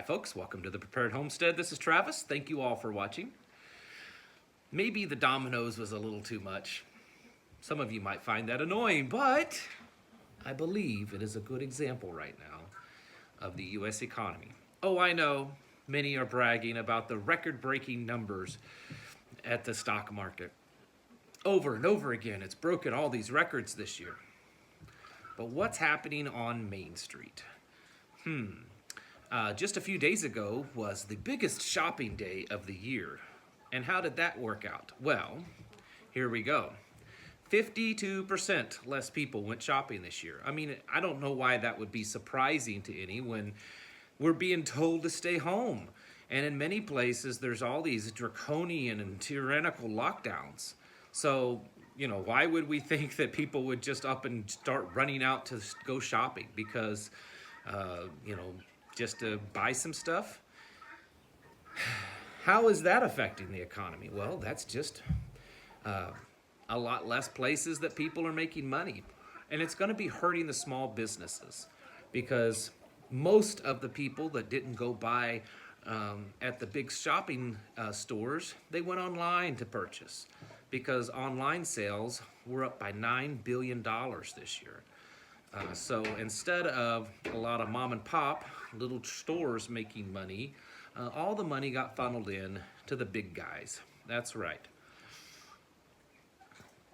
Hi folks, welcome to the Prepared Homestead. This is Travis. Thank you all for watching. Maybe the dominoes was a little too much. Some of you might find that annoying, but I believe it is a good example right now of the U.S. economy. Oh, I know, many are bragging about the record-breaking numbers at the stock market. Over and over again, it's broken all these records this year. But what's happening on Main Street? Just a few days ago was the biggest shopping day of the year. And how did that work out? Well, here we go. 52% less people went shopping this year. I mean, I don't know why that would be surprising to any when we're being told to stay home. And in many places, there's all these draconian and tyrannical lockdowns. So, why would we think that people would just up and start running out to go shopping? Because, just to buy some stuff? How is that affecting the economy? Well, that's just a lot less places that people are making money. And it's going to be hurting the small businesses because most of the people that didn't go buy at the big shopping stores, they went online to purchase because online sales were up by $9 billion this year. So instead of a lot of mom and pop little stores making money, all the money got funneled in to the big guys. That's right.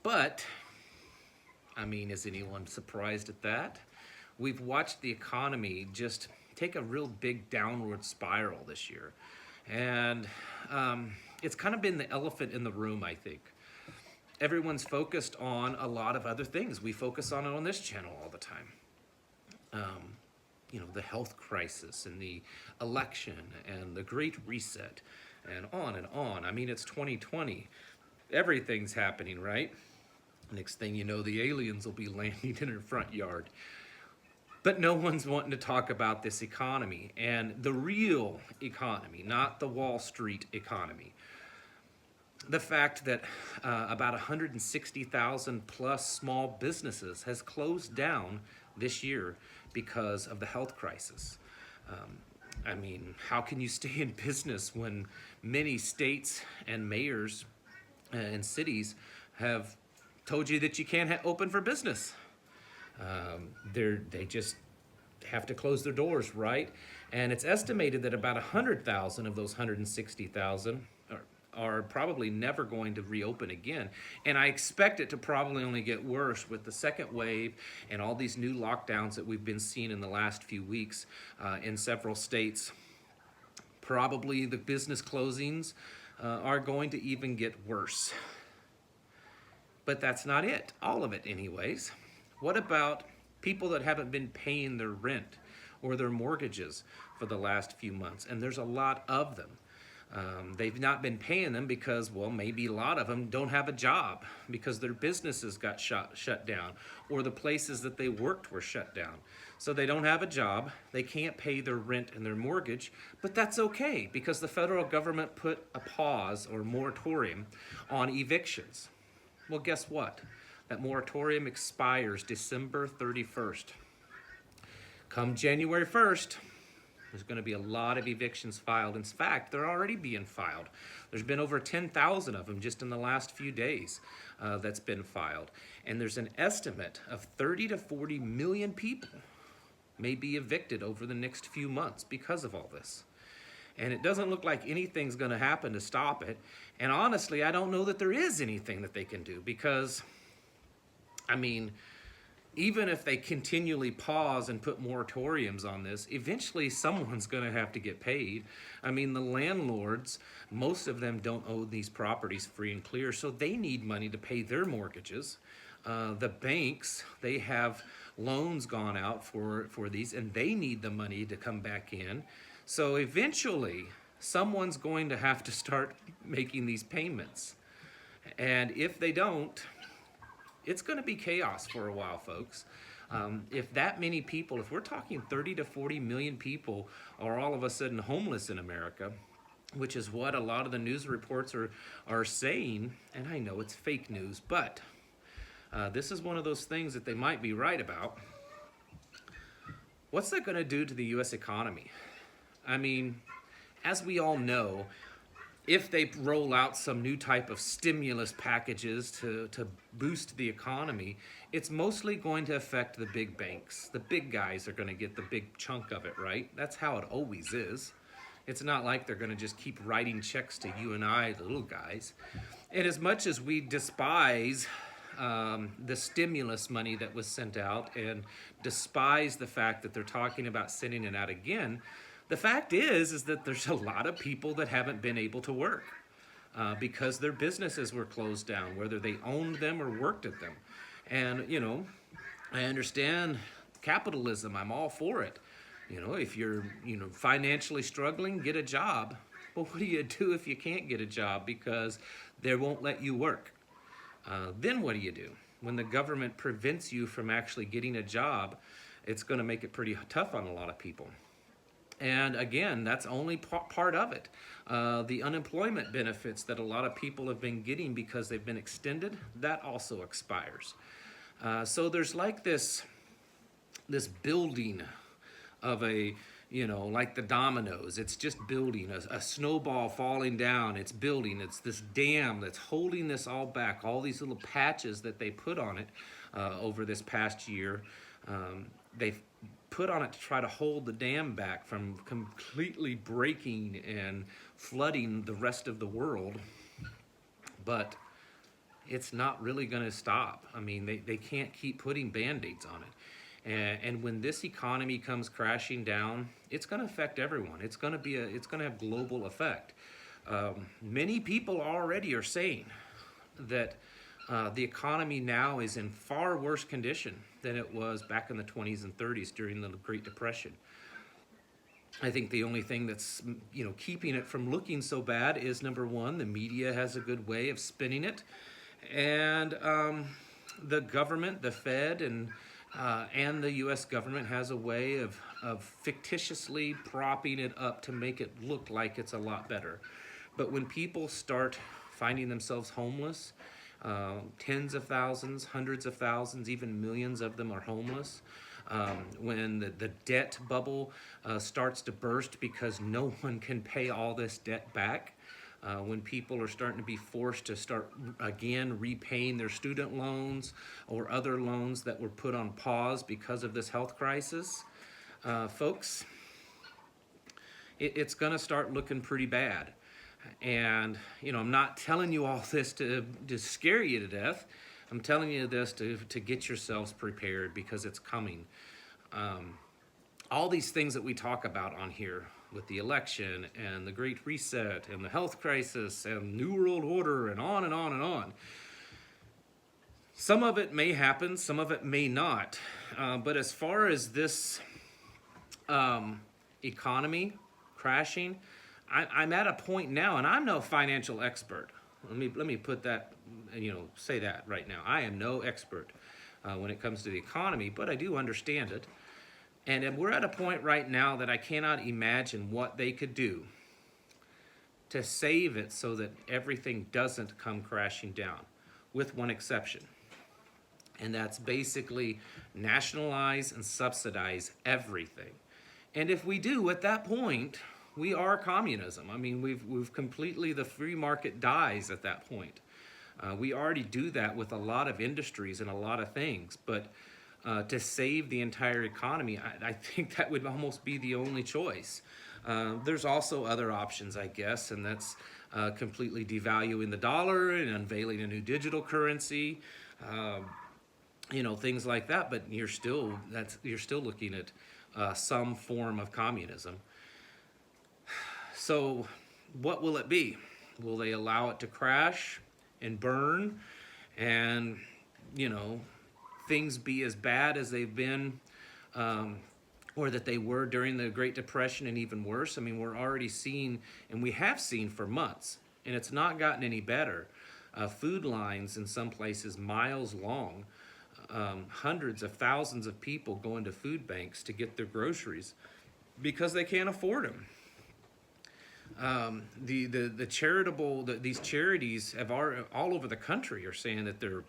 But, is anyone surprised at that? We've watched the economy just take a real big downward spiral this year. And it's kind of been the elephant in the room, I think. Everyone's focused on a lot of other things. We focus on it on this channel all the time. The health crisis and the election and the Great Reset and on and on. It's 2020. Everything's happening, right? Next thing you know, the aliens will be landing in our front yard. But no one's wanting to talk about this economy and the real economy, not the Wall Street economy. The fact that about 160,000 plus small businesses has closed down this year because of the health crisis. How can you stay in business when many states and mayors and cities have told you that you can't open for business? They just have to close their doors, right? And it's estimated that about 100,000 of those 160,000 are probably never going to reopen again. And I expect it to probably only get worse with the second wave and all these new lockdowns that we've been seeing in the last few weeks in several states. Probably the business closings are going to even get worse. But that's not it, all of it anyways. What about people that haven't been paying their rent or their mortgages for the last few months? And there's a lot of them. They've not been paying them because, maybe a lot of them don't have a job because their businesses got shut down or the places that they worked were shut down. So they don't have a job, they can't pay their rent and their mortgage, but that's okay because the federal government put a pause or moratorium on evictions. Well, guess what? That moratorium expires December 31st. Come January 1st, there's going to be a lot of evictions filed. In fact, they're already being filed. There's been over 10,000 of them just in the last few days that's been filed. And there's an estimate of 30 to 40 million people may be evicted over the next few months because of all this. And it doesn't look like anything's going to happen to stop it. And honestly, I don't know that there is anything that they can do because, even if they continually pause and put moratoriums on this, eventually someone's going to have to get paid. The landlords, most of them don't own these properties free and clear, so they need money to pay their mortgages. The banks, they have loans gone out for these, and they need the money to come back in. So eventually, someone's going to have to start making these payments. And if they don't, it's going to be chaos for a while, folks. If that many people, if we're talking 30 to 40 million people are all of a sudden homeless in America, which is what a lot of the news reports are saying, and I know it's fake news, but this is one of those things that they might be right about. What's that going to do to the U.S. economy? I mean, as we all know, if they roll out some new type of stimulus packages to boost the economy, it's mostly going to affect the big banks. The big guys are going to get the big chunk of it, right? That's how it always is. It's not like they're going to just keep writing checks to you and I, the little guys. And as much as we despise the stimulus money that was sent out and despise the fact that they're talking about sending it out again, the fact is that there's a lot of people that haven't been able to work because their businesses were closed down, whether they owned them or worked at them. And, you know, I understand capitalism. I'm all for it. You know, if you're, financially struggling, get a job. But what do you do if you can't get a job because they won't let you work? Then what do you do? When the government prevents you from actually getting a job, it's going to make it pretty tough on a lot of people. And again, that's only part of it. The unemployment benefits that a lot of people have been getting because they've been extended, that also expires. So there's like this building of a, like the dominoes. It's just building, a snowball falling down. It's building. It's this dam that's holding this all back. All these little patches that they put on it over this past year, they've put on it to try to hold the dam back from completely breaking and flooding the rest of the world. But it's not really going to stop. I mean, they can't keep putting Band-Aids on it. And when this economy comes crashing down, it's going to affect everyone. It's going to have global effect. Many people already are saying that the economy now is in far worse condition than it was back in the 20s and 30s during the Great Depression. I think the only thing that's keeping it from looking so bad is, number one, the media has a good way of spinning it, and the government, the Fed, and the U.S. government has a way of fictitiously propping it up to make it look like it's a lot better. But when people start finding themselves homeless, tens of thousands, hundreds of thousands, even millions of them are homeless. When the debt bubble starts to burst because no one can pay all this debt back. When people are starting to be forced to start again repaying their student loans or other loans that were put on pause because of this health crisis, folks, it's going to start looking pretty bad. And, I'm not telling you all this to scare you to death. I'm telling you this to get yourselves prepared because it's coming. All these things that we talk about on here with the election and the Great Reset and the health crisis and New World Order and on and on and on. Some of it may happen, some of it may not. But as far as this economy crashing, I'm at a point now, and I'm no financial expert. Let me put that, say that right now. I am no expert when it comes to the economy, but I do understand it. And we're at a point right now that I cannot imagine what they could do to save it so that everything doesn't come crashing down, with one exception. And that's basically nationalize and subsidize everything. And if we do, at that point, we are communism. I mean, we've completely, the free market dies at that point. We already do that with a lot of industries and a lot of things, but to save the entire economy, I think that would almost be the only choice. There's also other options, I guess, and that's completely devaluing the dollar and unveiling a new digital currency, things like that. But you're still looking at some form of communism. So what will it be? Will they allow it to crash and burn and, things be as bad as they've been or that they were during the Great Depression and even worse? I mean, we're already seeing, and we have seen for months, and it's not gotten any better, food lines in some places miles long, hundreds of thousands of people going to food banks to get their groceries because they can't afford them. These charities have all over the country are saying that they're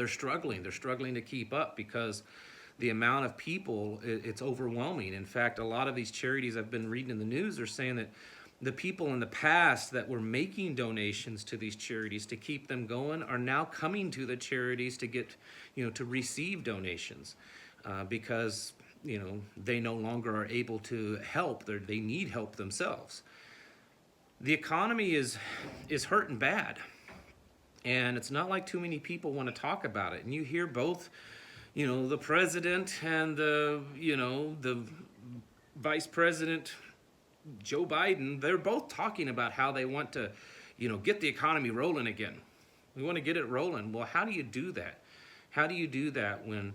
struggling to keep up because the amount of people, it's overwhelming. In fact, a lot of these charities I've been reading in the news are saying that the people in the past that were making donations to these charities to keep them going are now coming to the charities to get, to receive donations, because, they no longer are able to help. They need help themselves. The economy is hurting bad, and it's not like too many people want to talk about it. And you hear both, the president and the vice president, Joe Biden, they're both talking about how they want to, get the economy rolling again. We want to get it rolling. Well, how do you do that? How do you do that when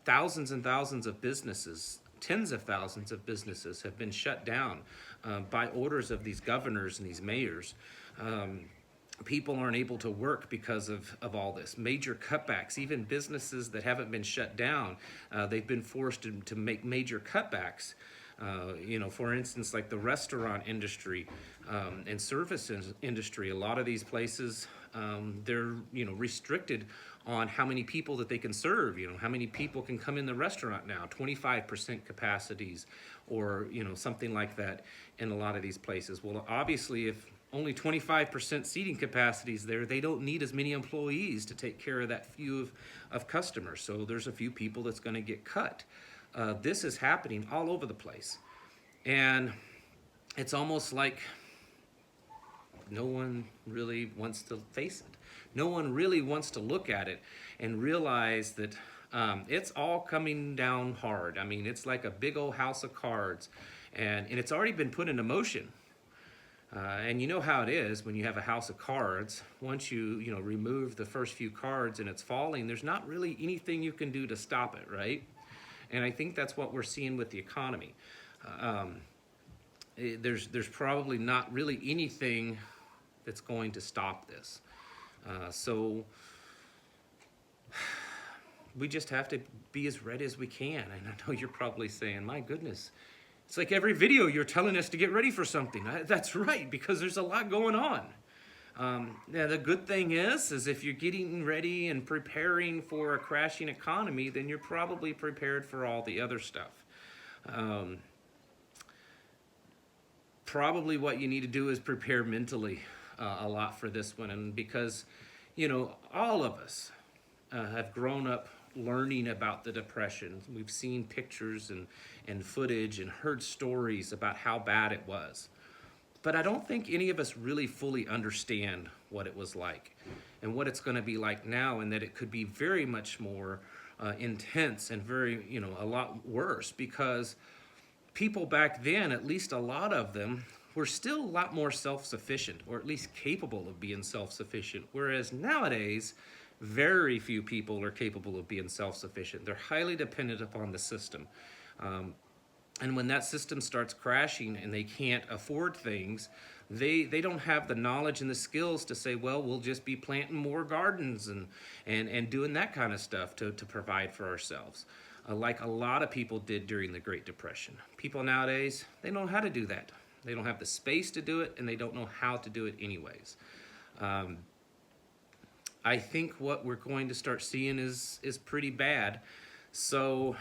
thousands and thousands of businesses, tens of thousands of businesses have been shut down by orders of these governors and these mayors? People aren't able to work because of all this. Major cutbacks, even businesses that haven't been shut down, they've been forced to make major cutbacks. For instance, like the restaurant industry and service industry, a lot of these places, they're, restricted on how many people that they can serve, how many people can come in the restaurant now, 25% capacities or, something like that in a lot of these places. Well, obviously, if only 25% seating capacity is there, they don't need as many employees to take care of that few of customers. So there's a few people that's going to get cut. This is happening all over the place. And it's almost like no one really wants to face it. No one really wants to look at it and realize that it's all coming down hard. I mean, it's like a big old house of cards, and it's already been put into motion. And you know how it is when you have a house of cards. Once you remove the first few cards and it's falling, there's not really anything you can do to stop it, right? And I think that's what we're seeing with the economy. There's probably not really anything that's going to stop this. So we just have to be as ready as we can. And I know you're probably saying, my goodness, it's like every video you're telling us to get ready for something. That's right, because there's a lot going on. The good thing is if you're getting ready and preparing for a crashing economy, then you're probably prepared for all the other stuff. Probably what you need to do is prepare mentally a lot for this one, and because all of us have grown up learning about the Depression. We've seen pictures and footage and heard stories about how bad it was. But I don't think any of us really fully understand what it was like and what it's going to be like now, and that it could be very much more intense and very, a lot worse, because people back then, at least a lot of them, were still a lot more self-sufficient, or at least capable of being self-sufficient. Whereas nowadays, very few people are capable of being self-sufficient. They're highly dependent upon the system. And when that system starts crashing and they can't afford things, they don't have the knowledge and the skills to say, well, we'll just be planting more gardens and doing that kind of stuff to provide for ourselves, like a lot of people did during the Great Depression. People nowadays, they don't know how to do that. They don't have the space to do it, and they don't know how to do it anyways. I think what we're going to start seeing is pretty bad. So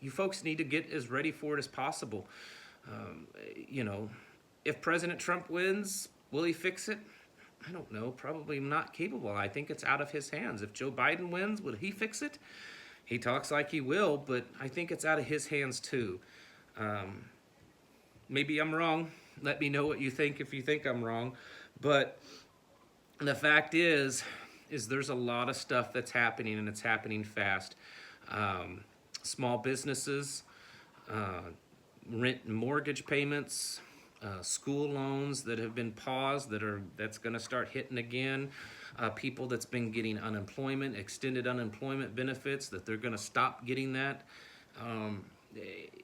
you folks need to get as ready for it as possible. If President Trump wins, will he fix it? I don't know. Probably not capable. I think it's out of his hands. If Joe Biden wins, will he fix it? He talks like he will, but I think it's out of his hands too. Maybe I'm wrong. Let me know what you think if you think I'm wrong. But the fact is there's a lot of stuff that's happening, and it's happening fast. Small businesses, rent and mortgage payments, school loans that have been paused, that's going to start hitting again. People that's been getting unemployment, extended unemployment benefits, that they're going to stop getting that.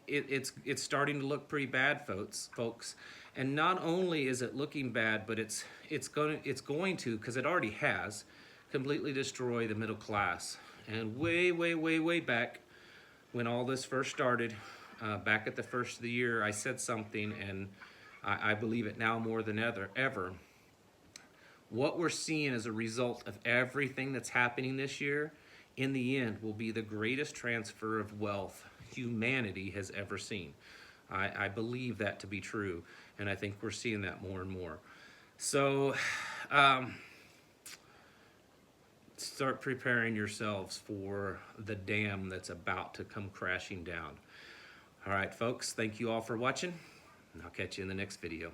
It's starting to look pretty bad, folks. And not only is it looking bad, but it's going to, because it already has, completely destroy the middle class. And way back when all this first started, back at the first of the year, I said something, and I believe it now more than ever. What we're seeing as a result of everything that's happening this year in the end will be the greatest transfer of wealth humanity has ever seen. I believe that to be true, and I think we're seeing that more and more. So start preparing yourselves for the dam that's about to come crashing down. All right, folks, thank you all for watching, and I'll catch you in the next video.